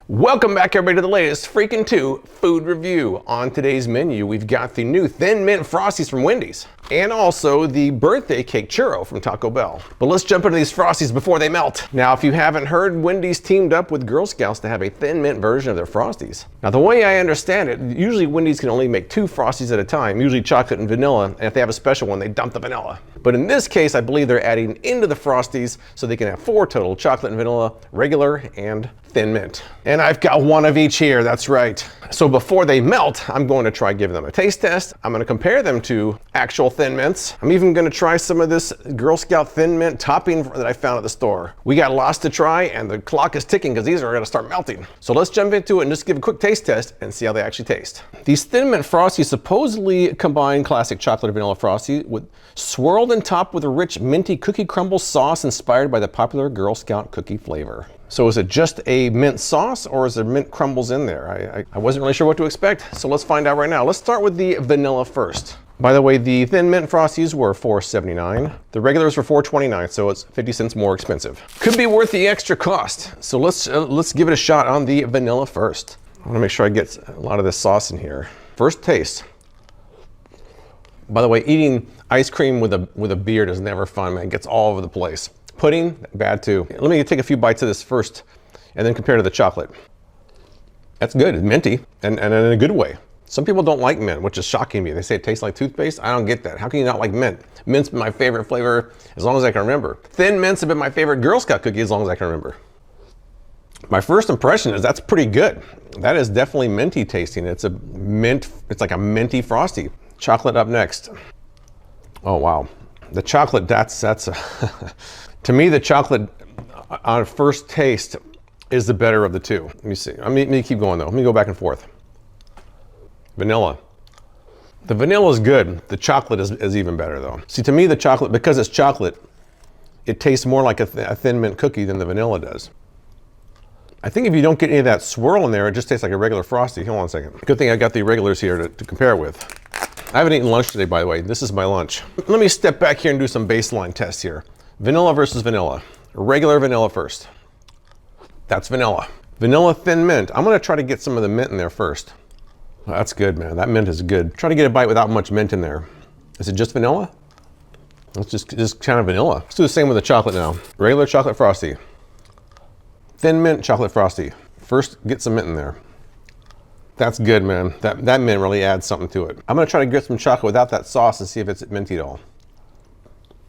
Welcome back everybody to the latest Freakin' 2 food review. On today's menu, we've got the new Thin Mint Frosties from Wendy's and also the birthday cake churro from Taco Bell. But let's jump into these Frosties before they melt. Now, if you haven't heard, Wendy's teamed up with Girl Scouts to have a Thin Mint version of their Frosties. Now, the way I understand it, usually Wendy's can only make 2 Frosties at a time, usually chocolate and vanilla, and if they have a special one, they dump the vanilla. But in this case, I believe they're adding into the Frosties so they can have 4 total, chocolate and vanilla, regular, and Thin Mint. And I've got one of each here, that's right. So before they melt, I'm going to try giving them a taste test. I'm going to compare them to actual Thin Mints. I'm even going to try some of this Girl Scout Thin Mint topping that I found at the store. We got lots to try and the clock is ticking because these are going to start melting. So let's jump into it and just give a quick taste test and see how they actually taste. These Thin Mint Frosties supposedly combine classic chocolate and vanilla Frosty with swirled and topped with a rich minty cookie crumble sauce inspired by the popular Girl Scout cookie flavor. So is it just a mint sauce or is there mint crumbles in there? I wasn't really sure what to expect, so let's find out right now. Let's start with the vanilla first. By the way, the Thin Mint Frosties were $4.79. The regulars were $4.29, so it's 50 cents more expensive. Could be worth the extra cost. So let's give it a shot on the vanilla first. I want to make sure I get a lot of this sauce in here. First taste. By the way, eating ice cream with a beard is never fun, man. It gets all over the place. Pudding, bad too. Let me take a few bites of this first and then compare to the chocolate. That's good, it's minty, and in a good way. Some people don't like mint, which is shocking me. They say it tastes like toothpaste. I don't get that. How can you not like mint? Mint's been my favorite flavor as long as I can remember. Thin Mints have been my favorite Girl Scout cookie as long as I can remember. My first impression is that's pretty good. That is definitely minty tasting. It's like a minty Frosty. Chocolate up next. Oh wow. The chocolate, that's to me, the chocolate on first taste is the better of the two. Let me see. Let me keep going though. Let me go back and forth. Vanilla. The vanilla is good. The chocolate is even better though. See, to me, the chocolate, because it's chocolate, it tastes more like a Thin Mint cookie than the vanilla does. I think if you don't get any of that swirl in there, it just tastes like a regular Frosty. Hold on a second. Good thing I got the regulars here to compare with. I haven't eaten lunch today, by the way. This is my lunch. Let me step back here and do some baseline tests here. Vanilla versus vanilla. Regular vanilla first. That's vanilla. Vanilla Thin Mint. I'm gonna try to get some of the mint in there first. Oh, that's good, man. That mint is good. Try to get a bite without much mint in there. Is it just vanilla? It's just kind of vanilla. Let's do the same with the chocolate now. Regular chocolate Frosty. Thin Mint chocolate Frosty. First, get some mint in there. That's good, man. That mint really adds something to it. I'm gonna try to get some chocolate without that sauce and see if it's minty at all.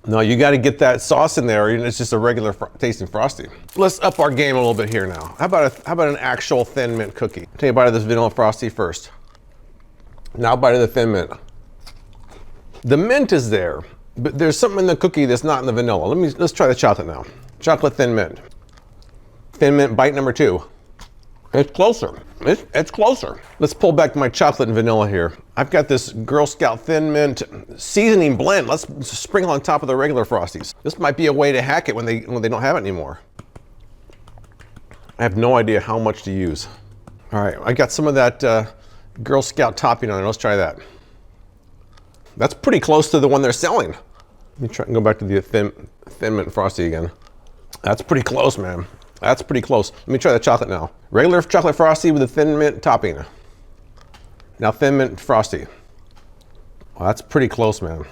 No, you gotta get that sauce in there or it's just a regular tasting Frosty. Let's up our game a little bit here now. How about an actual Thin Mint cookie? Take a bite of this vanilla Frosty first. Now bite of the Thin Mint. The mint is there, but there's something in the cookie that's not in the vanilla. Let's try the chocolate now. Chocolate Thin Mint. Thin Mint bite number 2. It's closer. It's closer. Let's pull back my chocolate and vanilla here. I've got this Girl Scout Thin Mint seasoning blend. Let's sprinkle on top of the regular Frosties. This might be a way to hack it when they don't have it anymore. I have no idea how much to use. All right, I got some of that Girl Scout topping on it. Let's try that. That's pretty close to the one they're selling. Let me try and go back to the Thin Mint Frosty again. That's pretty close, man. That's pretty close. Let me try the chocolate now. Regular chocolate Frosty with a Thin Mint topping. Now Thin Mint Frosty. Well, that's pretty close, man.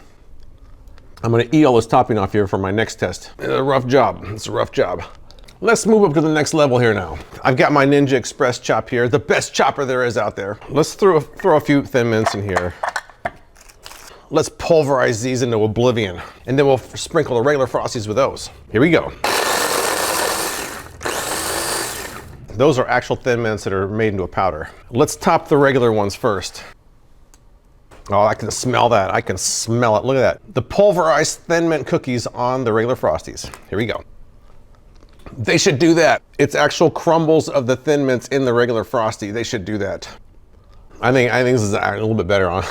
I'm gonna eat all this topping off here for my next test. It's a rough job. It's a rough job. Let's move up to the next level here now. I've got my Ninja Express chop here, the best chopper there is out there. Let's throw a few Thin Mints in here. Let's pulverize these into oblivion, and then we'll sprinkle the regular Frosties with those. Here we go. Those are actual Thin Mints that are made into a powder. Let's top the regular ones first. Oh, I can smell that. I can smell it. Look at that. The pulverized Thin Mint cookies on the regular Frosties. Here we go. They should do that. It's actual crumbles of the Thin Mints in the regular Frosty. They should do that. I think this is a little bit better on.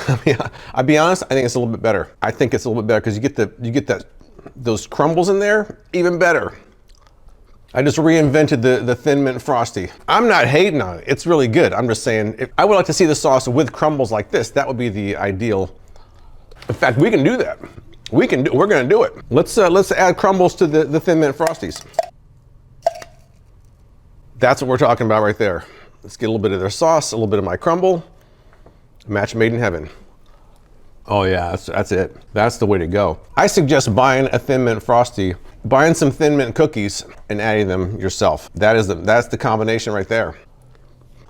I'll be honest, I think it's a little bit better. I think it's a little bit better because you get those crumbles in there, even better. I just reinvented the Thin Mint Frosty. I'm not hating on it. It's really good. I'm just saying, I would like to see the sauce with crumbles like this. That would be the ideal. In fact, we can do that. We're gonna do it. Let's add crumbles to the Thin Mint Frosties. That's what we're talking about right there. Let's get a little bit of their sauce, a little bit of my crumble. Match made in heaven. Oh yeah, that's it. That's the way to go. I suggest buying a Thin Mint Frosty, buying some Thin Mint cookies, and adding them yourself. That's the combination right there.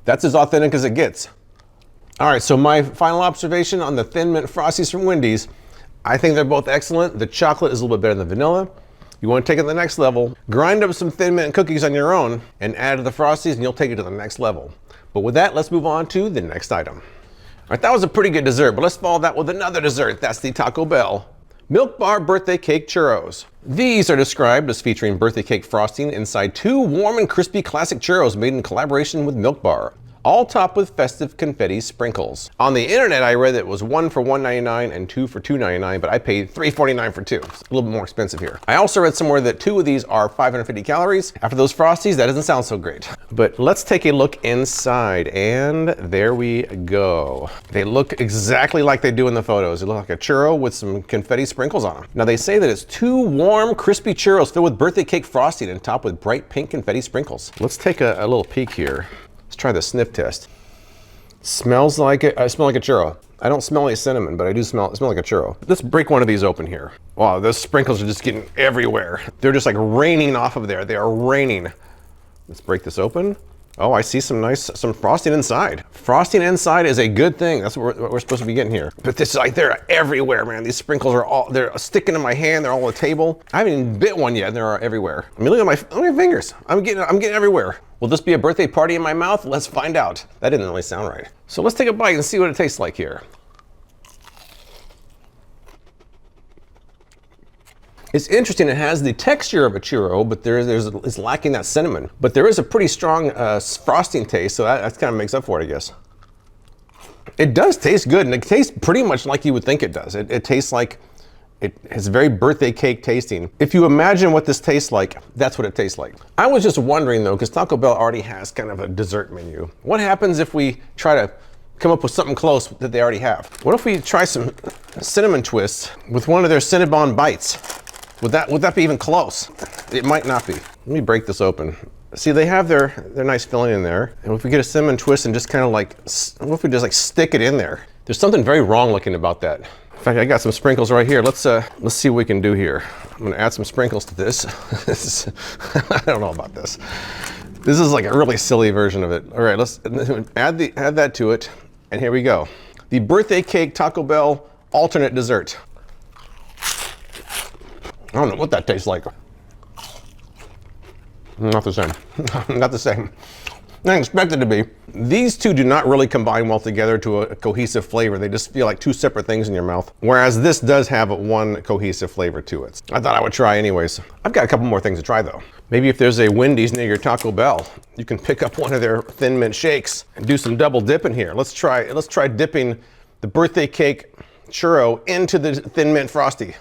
That's as authentic as it gets. All right, so my final observation on the Thin Mint Frosties from Wendy's, I think they're both excellent. The chocolate is a little bit better than the vanilla. You want to take it to the next level, grind up some Thin Mint cookies on your own and add to the Frosties and you'll take it to the next level. But with that, let's move on to the next item. All right, that was a pretty good dessert, but let's follow that with another dessert. That's the Taco Bell Milk Bar Birthday Cake Churros. These are described as featuring birthday cake frosting inside 2 warm and crispy classic churros made in collaboration with Milk Bar, all topped with festive confetti sprinkles. On the internet, I read that it was 1 for $1.99 and 2 for $2.99, but I paid $3.49 for 2. It's a little bit more expensive here. I also read somewhere that 2 of these are 550 calories. After those Frosties, that doesn't sound so great. But let's take a look inside, and there we go. They look exactly like they do in the photos. They look like a churro with some confetti sprinkles on them. Now they say that it's 2 warm, crispy churros filled with birthday cake frosting and topped with bright pink confetti sprinkles. Let's take a little peek here. Let's try the sniff test. Smells like it. I smell like a churro. I don't smell any cinnamon, but I do smell like a churro. Let's break one of these open here. Wow, those sprinkles are just getting everywhere. They're just like raining off of there. They are raining. Let's break this open. Oh, I see some frosting inside. Frosting inside is a good thing. That's what we're supposed to be getting here. But this is like, they're everywhere, man. These sprinkles are they're sticking to my hand. They're all on the table. I haven't even bit one yet, and they're everywhere. I mean, look at my fingers. I'm getting everywhere. Will this be a birthday party in my mouth? Let's find out. That didn't really sound right. So let's take a bite and see what it tastes like here. It's interesting, it has the texture of a churro, but it's lacking that cinnamon. But there is a pretty strong frosting taste, so that kind of makes up for it, I guess. It does taste good, and it tastes pretty much like you would think it does. It tastes like, it has very birthday cake tasting. If you imagine what this tastes like, that's what it tastes like. I was just wondering though, because Taco Bell already has kind of a dessert menu. What happens if we try to come up with something close that they already have? What if we try some cinnamon twists with one of their Cinnabon bites? Would that be even close? It might not be. Let me break this open. See, they have their nice filling in there. And if we get a cinnamon twist and just kind of like, what if we just like stick it in there? There's something very wrong looking about that. In fact, I got some sprinkles right here. Let's see what we can do here. I'm gonna add some sprinkles to this. I don't know about this. This is like a really silly version of it. All right, let's add that to it. And here we go. The birthday cake Taco Bell alternate dessert. I don't know what that tastes like. Not the same. Not the same. I expect it to be. These two do not really combine well together to a cohesive flavor. They just feel like 2 separate things in your mouth. Whereas this does have one cohesive flavor to it. I thought I would try anyways. I've got a couple more things to try though. Maybe if there's a Wendy's near your Taco Bell, you can pick up one of their Thin Mint shakes and do some double dipping here. Let's try dipping the birthday cake churro into the Thin Mint Frosty.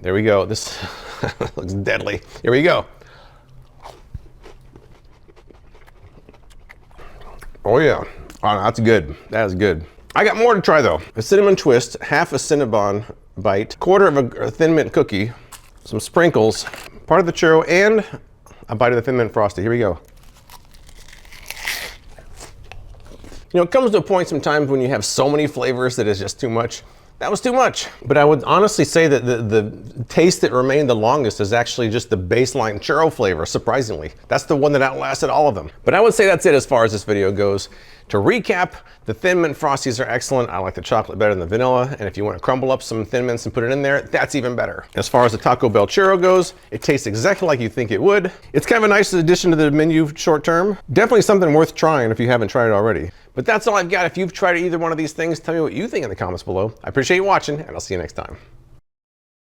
There we go. This looks deadly. Here we go. Oh yeah. Oh, that's good. That is good. I got more to try though. A cinnamon twist, half a Cinnabon bite, quarter of a Thin Mint cookie, some sprinkles, part of the churro, and a bite of the Thin Mint Frosty. Here we go. You know, it comes to a point sometimes when you have so many flavors that it's just too much. That was too much. But I would honestly say that the taste that remained the longest is actually just the baseline churro flavor, surprisingly. That's the one that outlasted all of them. But I would say that's it as far as this video goes. To recap, the Thin Mint Frosties are excellent. I like the chocolate better than the vanilla. And if you want to crumble up some Thin Mints and put it in there, that's even better. As far as the Taco Bell churro goes, it tastes exactly like you think it would. It's kind of a nice addition to the menu short term. Definitely something worth trying if you haven't tried it already. But that's all I've got. If you've tried either one of these things, tell me what you think in the comments below. I appreciate you watching, and I'll see you next time.